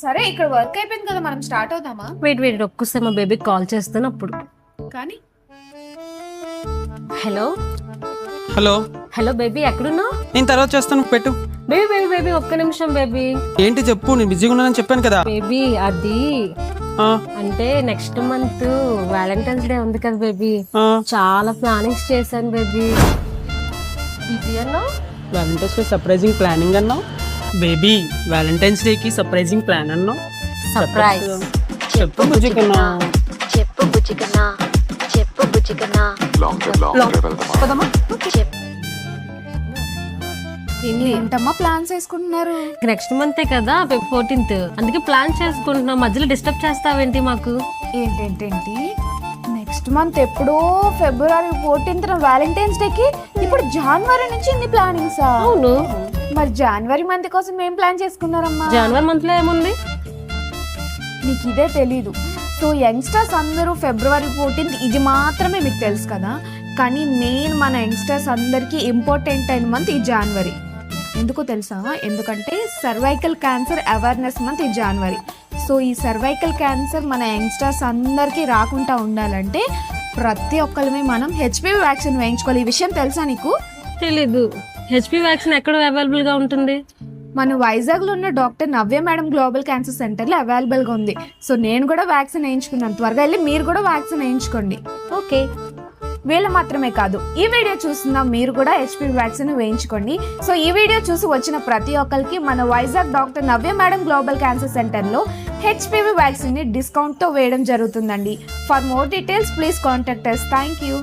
సరే ఇక్కడ వర్క్ అయిపోయింది కదా, మనం స్టార్ట్ అవుదామా? వెయిట్ ఒక్కసారి మా బేబీకి కాల్ చేస్తాను అప్పుడు. కానీ హలో హలో హలో బేబీ ఎక్కడున్నావు? నేను తర్వాత చేస్తాను, పెట్టు. బేబీ ఒక్క నిమిషం బేబీ. ఏంటి చెప్పు, నేను బిజీగా ఉన్నానని చెప్పాను కదా. బేబీ అది ఆ, అంటే నెక్స్ట్ మంత్ వ్యాలంటైన్స్ డే ఉంది కదా బేబీ, ఆ. చాలా ప్లానింగ్స్ చేశాను బేబీ. ఇది అన్నా వ్యాలంటైన్స్ డే సర్ప్రైజింగ్ ప్లానింగ్ అన్నావు బేబీ. వ్యాలంటైన్స్ డే కి సర్ప్రైజింగ్ ప్లాన్ అన్నావు. సర్ప్రైజ్. చెప్పు బుజ్జికన్నా. చెప్పు బుజ్జికన్నా, చెప్పు బుజ్జికన్నా. పదమ్మా. ఏంటమ్మా ప్లాన్స్ వేసుకుంటున్నారు? నెక్స్ట్ మంతే కదా 14th, అందుకే ప్లాన్ చేసుకుంటున్నాం. మధ్యలో డిస్టర్బ్ చేస్తావేంటి మాకు? ఏంటేంటేంటి నెక్స్ట్ మంత్ ఎప్పుడో ఫిబ్రవరి 14th వ్యాలంటైన్స్ డేకి, ఇప్పుడు జనవరి నుంచి ఇన్ని ప్లానింగ్సా? అవును, మరి జనవరి మంత్ కోసం ఏం ప్లాన్ చేసుకున్నారమ్మా? జనవరి మంత్ లో ఏముంది? నీకు ఇదే తెలీదు. సో యంగ్స్టర్స్ అందరూ ఫిబ్రవరి 14th ఇది మాత్రమే మీకు తెలుసు కదా, కానీ మెయిన్ మన యంగ్స్టర్స్ అందరికీ ఇంపార్టెంట్ అయిన మంత్ ఈ జనవరి. ఎందుకో తెలుసా? ఎందుకంటే సర్వైకల్ క్యాన్సర్ అవేర్నెస్ మంత్ ఈ జనవరి. సో ఈ సర్వైకల్ క్యాన్సర్ మన యంగ్స్టర్స్ అందరికీ రాకుండా ఉండాలంటే ప్రతి ఒక్కరిమే మనం హెచ్పివి వ్యాక్సిన్ వేయించుకోవాలి. ఈ విషయం తెలుసా నీకు? తెలీదు. హెచ్పి వ్యాక్సిన్ ఎక్కడ అవైలబుల్ గా ఉంటుంది? మన వైజాగ్లో ఉన్న డాక్టర్ నవ్య మేడం గ్లోబల్ క్యాన్సర్ సెంటర్లో అవైలబుల్గా ఉంది. సో నేను కూడా వ్యాక్సిన్ వేయించుకున్నాను. త్వరగా వెళ్ళి మీరు కూడా వ్యాక్సిన్ వేయించుకోండి. ఓకే. వీళ్ళు మాత్రమే కాదు, ఈ వీడియో చూస్తున్న మీరు కూడా హెచ్పివి వ్యాక్సిన్ వేయించుకోండి. సో ఈ వీడియో చూసి వచ్చిన ప్రతి ఒక్కరికి మన వైజాగ్ డాక్టర్ నవ్య మేడం గ్లోబల్ క్యాన్సర్ సెంటర్లో హెచ్పివి వ్యాక్సిన్ని డిస్కౌంట్తో వేయడం జరుగుతుందండి. For more details please contact us. Thank you.